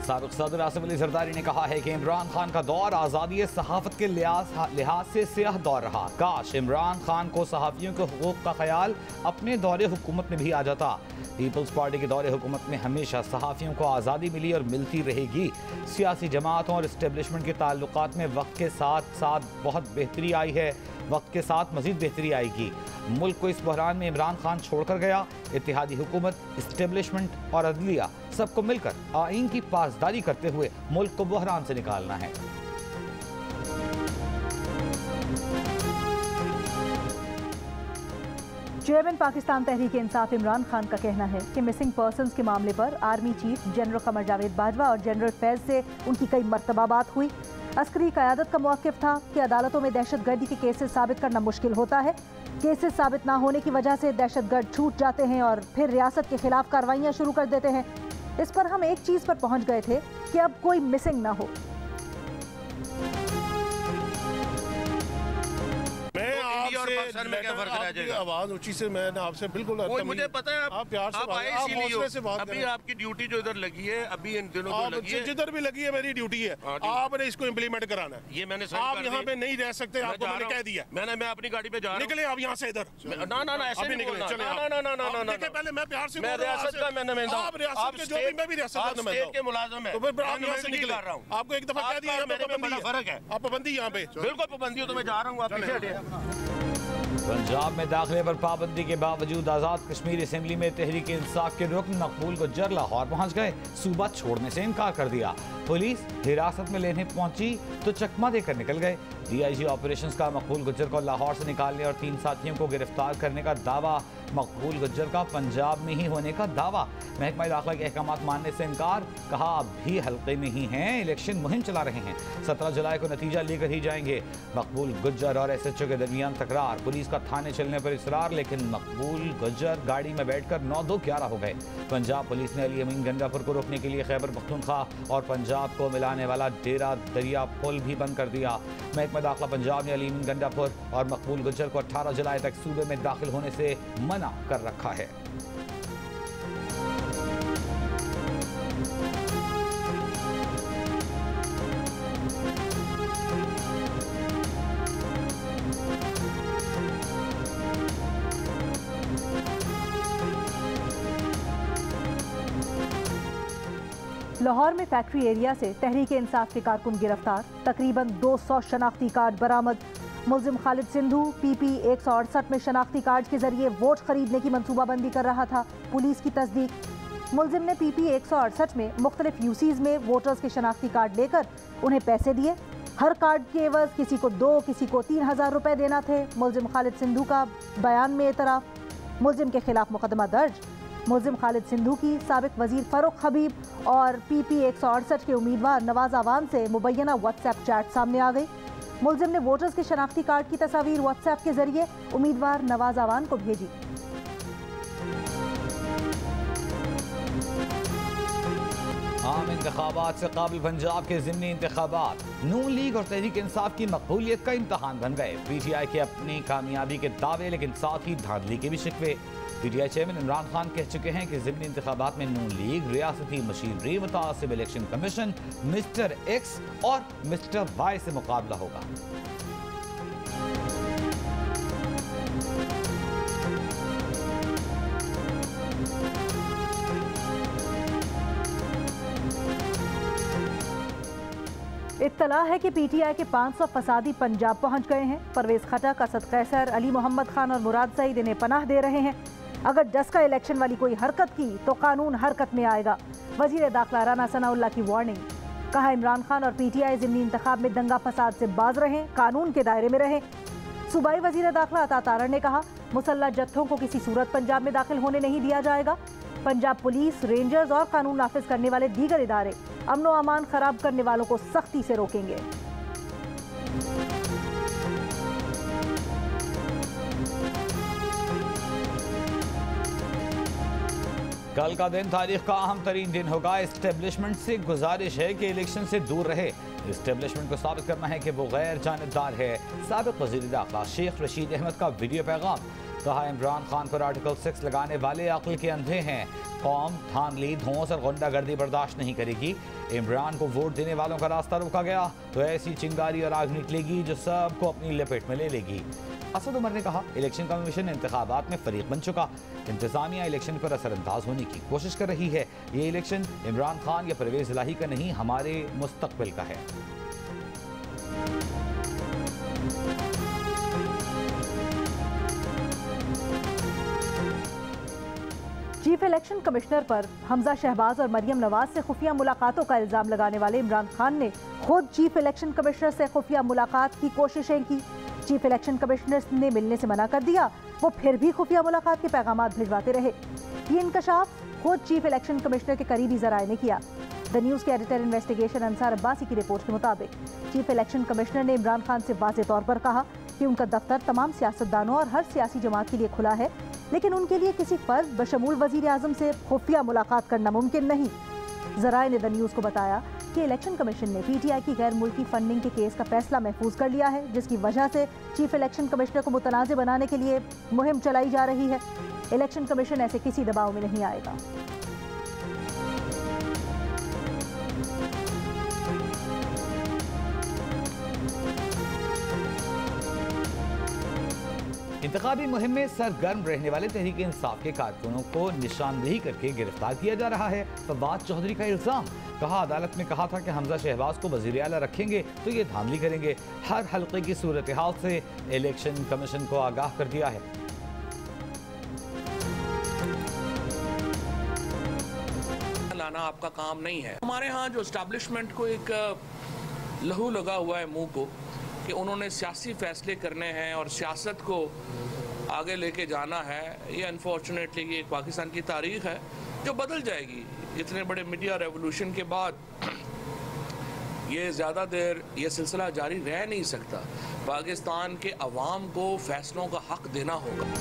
साबिक सदर आसिफ अली जरदारी ने कहा है कि इमरान खान का दौर आज़ादी सहाफ़त के लिहाज से स्याह दौर रहा। काश इमरान खान को सहाफ़ियों के हुकूक का ख्याल अपने दौरे हुकूमत में भी आ जाता। पीपल्स पार्टी के दौरे हुकूमत में हमेशा सहाफ़ियों को आज़ादी मिली और मिलती रहेगी। सियासी जमातों और इस्टेब्लिशमेंट के ताल्लुकात में वक्त के साथ साथ बहुत बेहतरी आई है, वक्त के साथ मज़ीद बेहतरी आएगी। मुल्क को इस बहरान में इमरान खान छोड़कर गया। इत्तेहादी हुकूमत, इस्टेब्लिशमेंट और अदलिया सबको मिलकर आईन की पासदारी करते हुए मुल्क को बहरान से निकालना है। चेयरमैन पाकिस्तान तहरीक इंसाफ इमरान खान का कहना है कि मिसिंग पर्सन्स के मामले पर army chief general Qamar Javed Bajwa और जनरल फैज से उनकी कई मरतबा बात हुई। अस्करी क़यादत का मौक़िफ़ था कि अदालतों में दहशतगर्दी के केसेस साबित करना मुश्किल होता है। केसेस साबित ना होने की वजह से दहशतगर्द छूट जाते हैं और फिर रियासत के खिलाफ कार्रवाइयाँ शुरू कर देते हैं। इस पर हम एक चीज़ पर पहुँच गए थे कि अब कोई मिसिंग ना हो। आवाज ऊंची से मैंने आपसे बिल्कुल मुझे पता है आप प्यार से बात अभी आपकी ड्यूटी जो इधर लगी है, अभी इन दिनों जो लगी है, जिधर भी लगी है मेरी ड्यूटी है। आपने इसको इम्प्लीमेंट कराना है। ये मैंने आप यहाँ पे नहीं रह सकते, आपको मैंने कह दिया। मैं अपनी गाड़ी पे जा रहा हूँ। निकले आप यहाँ से इधर। ना ऐसे नहीं निकले। ना पहले मैं प्यार से रियासत का मैं नुमाइंदा हूँ। आप रियासत के जो भी, मैं भी रियासत का नुमाइंदा हूँ। के मुलाजिम है तो फिर आप यहाँ से निकल रहा हूँ। आपको एक दफा कह दिया, मेरे में बड़ा फर्क है। आप पाबंदी यहाँ पे बिल्कुल पाबंदी हो तो मैं जा रहा हूँ। आप पीछे हटिए। पंजाब में दाखिले पर पाबंदी के बावजूद आज़ाद कश्मीर असेंबली में तहरीक इंसाफ के रुकन मकबूल गुज्जर लाहौर पहुंच गए। सूबा छोड़ने से इनकार कर दिया। पुलिस हिरासत में लेने पहुंची तो चकमा देकर निकल गए। DIG ऑपरेशंस का मकबूल गुज्जर को लाहौर से निकालने और 3 साथियों को गिरफ्तार करने का दावा। मकबूल गुज्जर का पंजाब में ही होने का दावा। महकमा दाखिला के अहकामात मानने से इनकार। कहा अब भी हल्के में ही हैं, इलेक्शन मुहिम चला रहे हैं। 17 जुलाई को नतीजा लेकर ही जाएंगे। मकबूल गुज्जर और SHO के दरमियान तकरार। पुलिस का थाने चलने पर इसरार, लेकिन मकबूल गुज्जर गाड़ी में बैठकर 9-2-11 हो गए। पंजाब पुलिस ने अली अमीन गंडापुर को रोकने के लिए खैबर पख्तूनख्वा और पंजाब को मिलाने वाला डेरा दरिया पुल भी बंद कर दिया। महकमा दाखिला पंजाब ने अली अमीन गंडापुर और मकबूल गुज्जर को 18 जुलाई तक सूबे में दाखिल होने से मना कर रखा है। लाहौर में फैक्ट्री एरिया से तहरीक इंसाफ के कारकुन गिरफ्तार। तकरीबन 200 शनाख्ती कार्ड बरामद। मुलजिम खालिद सिंधू PP 168 में शनाख्ती कार्ड के जरिए वोट खरीदने की मनसूबाबंदी कर रहा था। पुलिस की तस्दीक। मुलजिम ने PP 168 में मुख्तलिफ यूसीज में वोटर्स के शनाख्ती कार्ड लेकर उन्हें पैसे दिए। हर कार्ड के एवज किसी को 2, किसी को 3000 रुपए देना थे। मुलजिम खालिद सिंधू का बयान में एतराफ़। मुलजिम के खिलाफ मुकदमा दर्ज। मुलजिम खालिद सिंधू की साबिक वजीर फ़ारूक हबीब और PP 168 के उम्मीदवार नवाज आवान से मुबैना व्हाट्सएप चैट सामने आ गई। मुलजिम ने वोटर्स के शनाख्ती कार्ड की तस्वीर व्हाट्सएप के जरिए उम्मीदवार नवाज आवान को भेजी। आम इंतखाबात से काबिल पंजाब के ज़िमनी इंतखाबात नून लीग और तहरीक इंसाफ की मकबूलियत का इम्तहान बन गए। PTI के अपनी कामयाबी के दावे, लेकिन साथ ही धांधली के भी शिकवे। PTI चेयरमैन इमरान खान कह चुके हैं कि ज़िमनी इंतखाबात में नून लीग, रियासती मशीनरी, मुतासिब इलेक्शन कमीशन, मिस्टर X और मिस्टर Y से मुकाबला होगा। इत्तला है कि PTI के 500 फसादी पंजाब पहुंच गए हैं। परवेज खटक, असद कैसर, अली मोहम्मद खान और मुराद सईद इन्हें पनाह दे रहे हैं। अगर डस्का इलेक्शन वाली कोई हरकत की तो कानून हरकत में आएगा। वजीर दाखिला राना सनाउल्लाह की वार्निंग। कहा इमरान खान और PTI ज़िमनी इंतखाब में दंगा फसाद से बाज रहें, कानून के दायरे में रहें। सूबाई वजीर दाखिला अता तारड़ ने कहा मुसल्लह जत्थों को किसी सूरत पंजाब में दाखिल होने नहीं दिया जाएगा। पंजाब पुलिस, रेंजर्स और कानून नाफिज करने वाले दीगर इदारे अमन व अमान खराब करने वालों को सख्ती से रोकेंगे। कल का दिन तारीख का अहम तरीन दिन होगा। इस्टेब्लिशमेंट से गुजारिश है कि इलेक्शन से दूर रहे। इस्टेब्लिशमेंट को साबित करना है कि वो गैर जानबदार है। साबिक वज़ीर दाखिला शेख रशीद अहमद का वीडियो पैगाम। कहा इमरान खान पर आर्टिकल 6 लगाने वाले अक्ल के अंधे हैं। कौम धांधली, धौंस और गुंडागर्दी बर्दाश्त नहीं करेगी। इमरान को वोट देने वालों का रास्ता रोका गया तो ऐसी चिंगारी और आग निकलेगी जो सबको अपनी लपेट में ले लेगी। असद उमर ने कहा इलेक्शन कमीशन इंतखाबात में फरीक बन चुका। इंतजामिया इलेक्शन पर असरअंदाज होने की कोशिश कर रही है। ये इलेक्शन इमरान खान या परवेज इलाही का नहीं, हमारे मुस्तकबिल का है। चीफ इलेक्शन कमिश्नर पर हमजा शहबाज और मरियम नवाज से खुफिया मुलाकातों का इल्जाम लगाने वाले इमरान खान ने खुद चीफ इलेक्शन कमिश्नर से खुफिया मुलाकात की कोशिशें की। चीफ इलेक्शन कमिश्नर ने मिलने से मना कर दिया, वो फिर भी खुफिया मुलाकात के पैगामात भिजवाते रहे। ये इंकशाफ खुद चीफ इलेक्शन कमिश्नर के करीबी जराए ने किया। द न्यूज़ के एडिटर इन्वेस्टिगेशन अंसार अब्बासी की रिपोर्ट के मुताबिक चीफ इलेक्शन कमिश्नर ने इमरान खान से वाज़ेह तौर पर कहा कि उनका दफ्तर तमाम सियासतदानों और हर सियासी जमात के लिए खुला है, लेकिन उनके लिए किसी फर्द बशमूल वजीर आजम से खुफिया मुलाकात करना मुमकिन नहीं। जराए ने द न्यूज़ को बताया कि इलेक्शन कमीशन ने PTI की गैर मुल्की फंडिंग के केस का फैसला महफूज कर लिया है, जिसकी वजह से चीफ इलेक्शन कमिश्नर को मुतनाज़ बनाने के लिए मुहिम चलाई जा रही है। इलेक्शन कमीशन ऐसे किसी दबाव में नहीं आएगा। इंतखाबी मुहिम में सरगर्म रहने वाले तहरीक इंसाफ के कारकुनों को निशानदेही करके गिरफ्तार किया जा रहा है। फवाद चौधरी का इल्जाम, कहा अदालत में कहा था कि हमजा शहबाज को वज़ीर आला रखेंगे तो ये धांधली करेंगे। हर हल्के की सूरत हाल से इलेक्शन कमीशन को आगाह कर दिया है। लाना आपका काम नहीं है। हमारे यहाँ जो एस्टैब्लिशमेंट को एक लहू लगा हुआ है मुंह को कि उन्होंने सियासी फैसले करने हैं और सियासत को आगे लेके जाना है। ये अनफॉर्चुनेटली ये पाकिस्तान की तारीख है जो बदल जाएगी। इतने बड़े मीडिया रेवोल्यूशन के बाद ये ज़्यादा देर ये सिलसिला जारी रह नहीं सकता। पाकिस्तान के अवाम को फैसलों का हक देना होगा।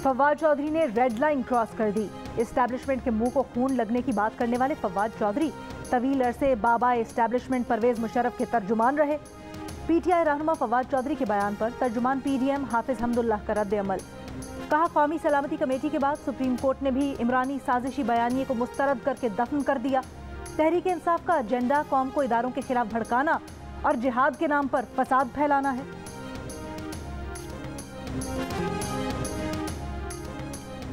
फवाद चौधरी ने रेड लाइन क्रॉस कर दी। एस्टैब्लिशमेंट के मुंह को खून लगने की बात करने वाले फवाद चौधरी तवील अरसे बाबा एस्टैब्लिशमेंट परवेज मुशर्रफ के तर्जुमान रहे। PTI रहनुमा फवाद चौधरी के बयान पर तर्जुमान PDM हाफिज हमदुल्लाह का रद्द अमल। कहा कौमी सलामती कमेटी के बाद सुप्रीम कोर्ट ने भी इमरानी साजिशी बयानिए को मुस्तरद करके दफन कर दिया। तहरीक इंसाफ का एजेंडा कौम को इदारों के खिलाफ भड़काना और जिहाद के नाम पर फसाद फैलाना है।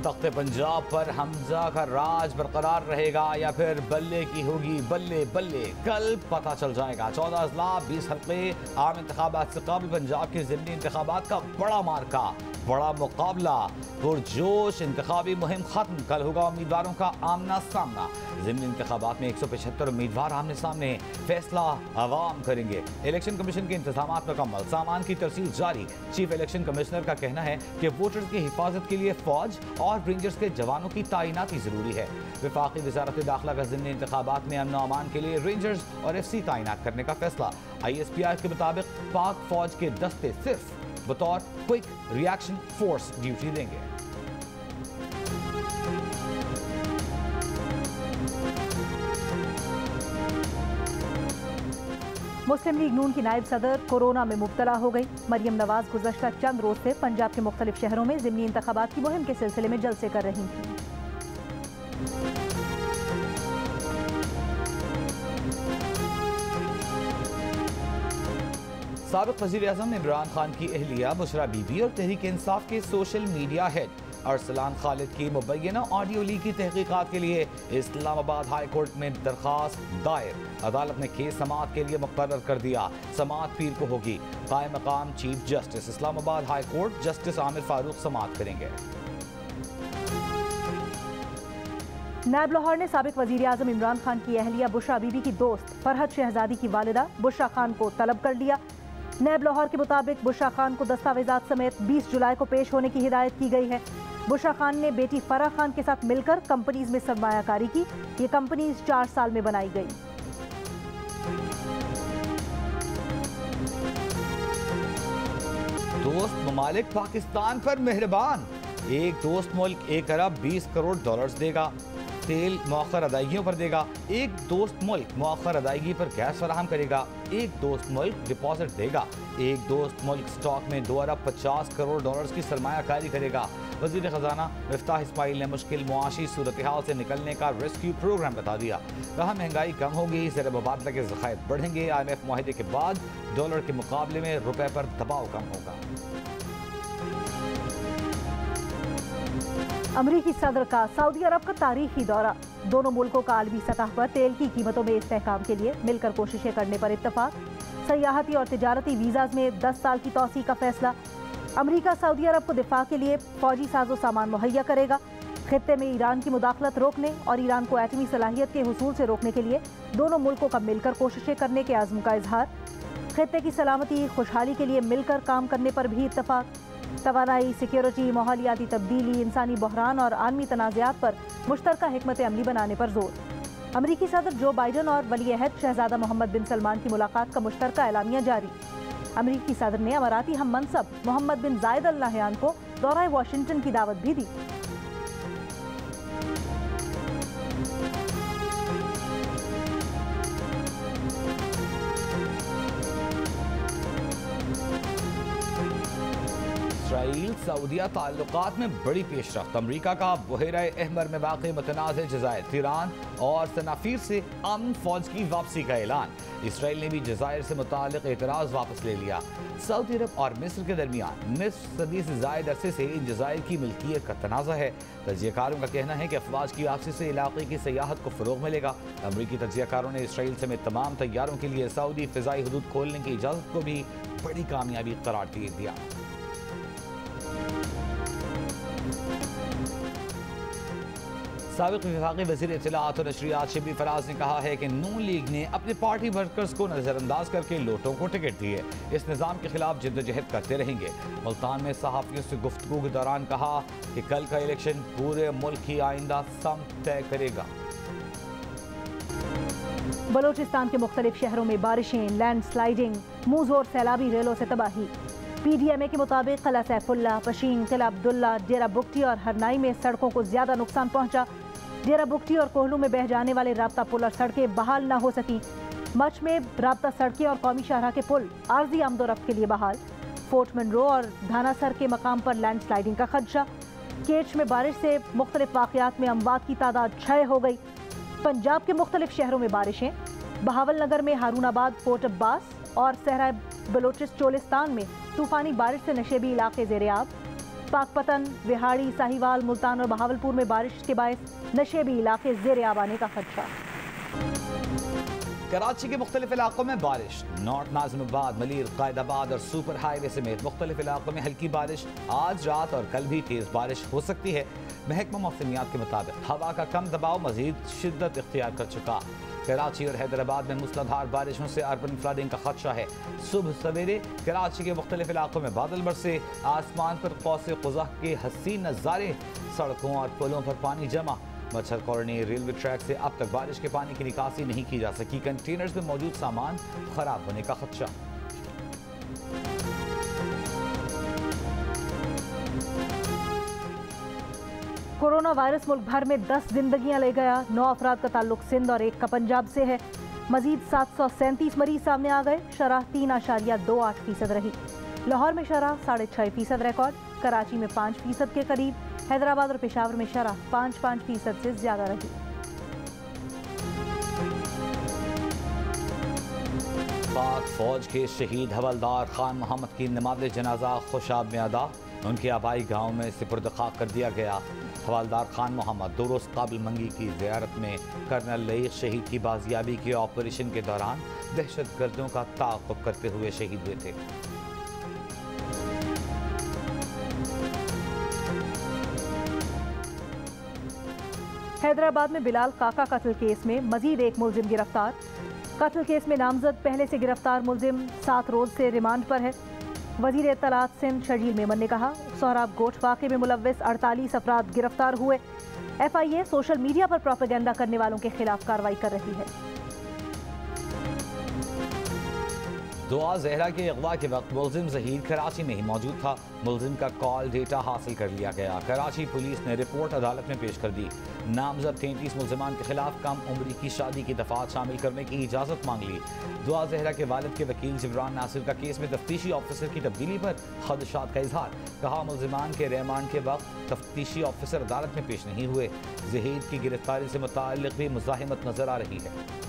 तख्ते पंजाब पर हमजा का राज बरकरार रहेगा या फिर बल्ले की होगी बल्ले बल्ले, कल पता चल जाएगा। 14 अजला 20 हल्के आम इंतखाबात से कबल पंजाब के ज़िमनी इंतखाबात का बड़ा मार्का, बड़ा मुकाबला, पुरजोश इंतखाबी मुहिम खत्म। कल होगा उम्मीदवारों का आमना सामना। ज़िमनी इंतखाबात में 175 उम्मीदवार आमने सामने, फैसला अवाम करेंगे। इलेक्शन कमीशन के इंतजाम मुकम्मल, सामान की तरसील जारी। चीफ इलेक्शन कमिश्नर का कहना है कि वोटर्स की हिफाजत के लिए फौज और रेंजर्स के जवानों की तैनाती जरूरी है। वफाकी वजारत दाखिला का ज़िमनी इंतखाबात में अमन अमान के लिए रेंजर्स और FC तैनात करने का फैसला। ISPR के मुताबिक पाक फौज के दस्ते सिर्फ बतौर क्विक रिएक्शन फोर्स ड्यूटी देंगे। मुस्लिम लीग नून की नायब सदर कोरोना में मुब्तला हो गई। मरियम नवाज गुज़श्ता चंद रोज से पंजाब के मुख्तलिफ शहरों में ज़िमनी इंतखाबात की मुहिम के सिलसिले में जलसे कर रही थीं। साबिक़ वज़ीर आज़म इमरान खान की अहलिया बुशरा बीबी और तहरीक इंसाफ के social media head Arsalan Khalid की मुबैना ऑडियो लीक की तहकीकात के लिए इस्लामाबाद हाई कोर्ट में दरखास्त दायर। अदालत ने केस समाअत के लिए मुकर्रर कर दिया। समाअत पीर को होगी। कायम मकाम chief justice Islamabad high court justice Aamir Farooq समाअत करेंगे। नायब लाहौर ने साबिक़ वज़ीर आज़म इमरान खान की अहलिया बुशरा बीबी की दोस्त फरहत शहजादी की वालिदा बुशरा खान को तलब कर लिया। नायब लाहौर के मुताबिक बुशरा खान को दस्तावेजात समेत 20 जुलाई को पेश होने की हिदायत की गई है। बुशरा खान ने बेटी फराह खान के साथ मिलकर कंपनीज में सरमायाकारी की। ये कंपनीज 4 साल में बनाई गई। दोस्त ममालिक पाकिस्तान पर मेहरबान। एक दोस्त मुल्क $1 अरब 20 करोड़ देगा। तेल मौखर अदायगियों पर देगा, एक दोस्त मुल्क मौखर अदायगी पर गैस फराहम करेगा, एक दोस्त मुल्क डिपॉजिट देगा, एक दोस्त मुल्क स्टॉक में 2 अरब 50 करोड़ डॉलर्स की सरमायाकारी करेगा। वज़ीर ख़जाना मिफ्ताह इस्माइल ने मुश्किल मुआशी सूरत हाल से निकलने का रेस्क्यू प्रोग्राम बता दिया। कहा महंगाई कम होगी, ज़र मुबादला के ज़खायर बढ़ेंगे, IMF मुआहदे के बाद डॉलर के मुकाबले में रुपए पर दबाव कम होगा। अमरीकी सदर का सऊदी अरब का तारीखी दौरा, दोनों मुल्कों का आलमी सतह पर तेल की कीमतों में इस्तेहकाम के लिए मिलकर कोशिशें करने पर इत्तफाक। सयाहती और तिजारती वीज़ाज में 10 साल की तौसी का फैसला। अमरीका सऊदी अरब को दिफा के लिए फौजी साजो सामान मुहैया करेगा। खित्ते में ईरान की मुदाखलत रोकने और ईरान को एटमी सलाहियत के हुसूल से रोकने के लिए दोनों मुल्कों का मिलकर कोशिशें करने के आज़म का इजहार। खित्ते की सलामती खुशहाली के लिए मिलकर काम करने पर भी इत्तफाक। तवानाई, सिक्योरिटी, माहौलियाती तब्दीली, इंसानी बहरान और आलमी तनाज़ात पर मुश्तरका हिकमत अमली बनाने पर जोर। अमरीकी सदर जो बाइडन और वली अहद शहजादा मोहम्मद बिन सलमान की मुलाकात का मुश्तरका एलामिया जारी। अमरीकी सदर ने अमाराती हम मनसब मोहम्मद बिन जायद अल नहयान को दौरा वाशिंगटन की दावत भी दी। इसराइल सऊदिया ताल्लुकात में बड़ी पेशरफ्त। अमरीका का बहरा अहमर में वाक़ मुतनाज़ जज़ायर तिरान और सनाफीर से अमन फौज की वापसी का ऐलान। इसराइल ने भी जज़ायर से मुताल्लिक़ एतराज़ वापस ले लिया। सऊदी अरब और मिस्र के दरमियान निस्फ सदी से ज़ायद अरसे से इन जज़ायर की मिल्कियत का तनाज़ा है। तजियाकारों का कहना है कि अफवाज की वापसी से इलाके की सयाहत को फ़रोग़ मिलेगा। अमरीकी तजियाकारों ने इसराइल समेत तमाम तैयारों के लिए सऊदी फ़िज़ाई हदूद खोलने की इजाज़त को भी बड़ी कामयाबी करार दे दिया। साबिक़ वफाक़ी वज़ीर इत्तलाआत और नशरियात शिबली फराज ने कहा है कि नून लीग ने अपने पार्टी वर्कर्स को नज़रअंदाज करके लोटों को टिकट दिए। इस निज़ाम के खिलाफ जिद्दोजहद करते रहेंगे। मुल्तान में सहाफ़ियों से गुफ्तगू के दौरान कहा कि कल का इलेक्शन पूरे मुल्क की आइंदा समत तय करेगा। बलोचिस्तान के मुख्तलिफ शहरों में बारिशें, लैंड स्लाइडिंग, मुँह जोर सैलाबी रेलों से तबाही। PDMA के मुताबिक किला सैफुल्ला, पशीन, किला अब्दुल्ला, डेरा बुगटी और हरनाई में सड़कों को ज्यादा नुकसान पहुंचा। डेरा बुगटी और कोहलू में बह जाने वाले राब्ता पुल और सड़कें बहाल न हो सकी। मच में राब्ता सड़कें और कौमी शाहराह के पुल आर्जी आमदोरफ्त के लिए बहाल। फोर्ट मनरो और धानासर के मकाम पर लैंड स्लाइडिंग का खदशा। केच में बारिश से मुख्तलिफ वाक़यात में अमवात की तादाद 6 हो गई। पंजाब के मुख्तलिफ शहरों में बारिशें। बहावल नगर में हारूनाबाद, फोर्ट अब्बास और सहरा बलोचिस्तान में तूफानी बारिश से नशेबी इलाके ज़ेर-ए-आब। पाकपतन, विहाड़ी, साहिवाल, मुल्तान और बहावलपुर में बारिश के बायस नशेबी इलाके ज़ेर-ए-आब आने का खदशा। कराची के मुख्तलिफ इलाकों में बारिश। नॉर्थ नाज़िमाबाद, मलीर, कायदाबाद और सुपर हाईवे समेत मुख्तलिफ इलाकों में हल्की बारिश। आज रात और कल भी तेज़ बारिश हो सकती है। महकमा मौसमियात के मुताबिक हवा का कम दबाव मजीद शिद्दत इख्तियार कर चुका। कराची और हैदराबाद में मूसलाधार बारिशों से अर्बन फ्लडिंग का खदशा है। सुबह सवेरे कराची के मुख्तलिफ इलाकों में बादल बरसे। आसमान पर कौसे क़ुज़ह के हसीन नज़ारे। सड़कों और पुलों पर पानी जमा। मच्छर कॉलोनी रेलवे ट्रैक से अब तक बारिश के पानी की निकासी नहीं की जा सकी। कंटेनर्स में मौजूद सामान खराब होने का खदशा। कोरोना वायरस मुल्क भर में 10 जिंदगियां ले गया। 9 अफराद का ताल्लुक सिंध और 1 का पंजाब से है। मजीद 737 मरीज सामने आ गए। शरह 3.28% रही। लाहौर में शरह 6.5% रिकॉर्ड। कराची में 5% के करीब। हैदराबाद और पेशावर में शरह 5% से ज्यादा रही। पाक फौज के शहीद हवलदार खान मोहम्मद की नमाज़ जनाजा खुशाब में अदा। उनके आबाई गांव में सिपुर्द खाक कर दिया गया। हवलदार खान मोहम्मद 2 रोज़ काबिल मंगी की ज़ियारत में कर्नल लईक शहीद की बाजियाबी के ऑपरेशन के दौरान दहशत गर्दों का ताक़ुब करते हुए शहीद हुए थे। हैदराबाद में बिलाल काका कत्ल केस में मजीद 1 मुलजिम गिरफ्तार। कत्ल केस में नामजद पहले से गिरफ्तार मुलजिम 7 रोज से रिमांड पर है। वजीर इत्तलात सिंध शर्जील मेमन ने कहा, सोहराब गोठ वाक़े में मुलव्विस 48 अफराद गिरफ्तार हुए। FIA सोशल मीडिया पर प्रोपेगेंडा करने वालों के खिलाफ कार्रवाई कर रही है। दुआ जहरा के अगवा के वक्त मुलजिम जहीर कराची में ही मौजूद था। मुलजिम का कॉल डेटा हासिल कर लिया गया। कराची पुलिस ने रिपोर्ट अदालत में पेश कर दी। नामजद 33 मुलजिमान के खिलाफ कम उम्री की शादी की दफात शामिल करने की इजाज़त मांग ली। दुआ जहरा के वालिद के वकील जिब्रान नासिर का केस में तफ्तीशी ऑफिसर की तब्दीली पर खदशात का इजहार। कहा मुलजिमान के रिमांड के वक्त तफ्तीशी ऑफिसर अदालत में पेश नहीं हुए। जहीर की गिरफ्तारी से मुताल्लिक़ भी मुज़ाहिमत नजर आ रही है।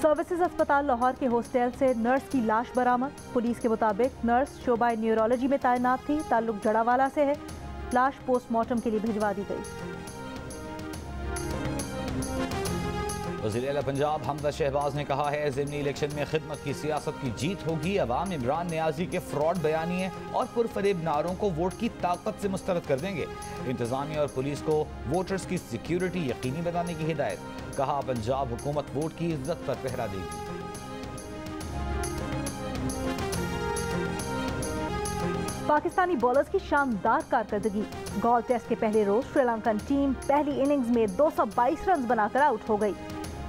सर्विसेज अस्पताल लाहौर के हॉस्टल से नर्स की लाश बरामद। पुलिस के मुताबिक नर्स शोबाए न्यूरोलॉजी में तैनात थी। ताल्लुक जड़ावाला से है। लाश पोस्टमार्टम के लिए भिजवा दी गई। वज़ीर आला पंजाब हमदा शहबाज ने कहा है ज़िमनी इलेक्शन में खिदमत की सियासत की जीत होगी। अवाम इमरान नियाजी के फ्रॉड बयानिए और पुरफरेब नारों को वोट की ताकत से मुस्तरद कर देंगे। इंतजामिया और पुलिस को वोटर्स की सिक्योरिटी यकीनी बनाने की हिदायत। कहा पंजाब हुकूमत वोट की इज्जत पर पहरा देगी। पाकिस्तानी बॉलर्स की शानदार कारकर्दगी। गॉल टेस्ट के पहले रोज श्रीलंकन टीम पहली इनिंग्स में 222 रन बनाकर आउट हो गई।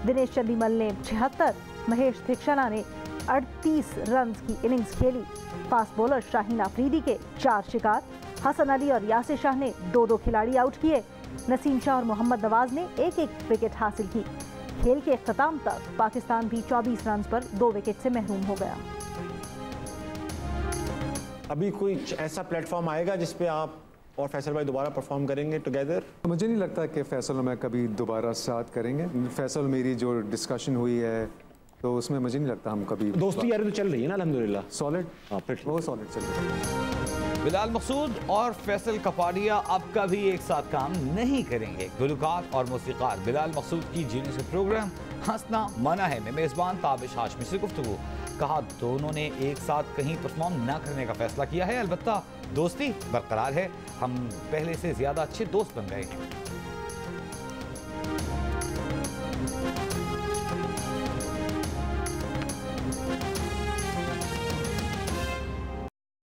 दिनेश चंदीमल ने 76, महेश दीक्षाना ने 38 रन की इनिंग्स खेली। फास्ट बॉलर शाहीन आफरीदी के 4 शिकार। हसन अली और यासिर शाह ने 2-2 खिलाड़ी आउट किए। नसीम शाह और मोहम्मद नवाज ने 1-1 विकेट हासिल की। खेल के इख्तिताम तक पाकिस्तान भी 24 रन पर 2 विकेट से महरूम हो गया। अभी कोई ऐसा प्लेटफॉर्म आएगा जिस पे आप और फैसल भाई दोबारा परफॉर्म करेंगे टुगेदर? मुझे नहीं लगता कि फैसल और मैं कभी दोबारा साथ करेंगे। फैसल मेरी जो डिस्कशन हुई है तो उसमें मुझे नहीं लगता हम कभी। दोस्ती यारी तो चल रही है ना अल्हम्दुलिल्लाह? सॉलिड, वो सॉलिड चल रही है। बिलाल मकसूद और फैसल कपाडिया अब कभी एक साथ काम नहीं करेंगे। गुलकार और मौसीकार बिलाल मकसूद की जीने से प्रोग्राम हंसना मना है में मेज़बान ताबिश हाशमी से गुफ्तगू। कहा दोनों ने एक साथ कहीं परफॉर्म न करने का फैसला किया है। अलबत्ता दोस्ती बरकरार है। हम पहले से ज्यादा अच्छे दोस्त बन गए हैं।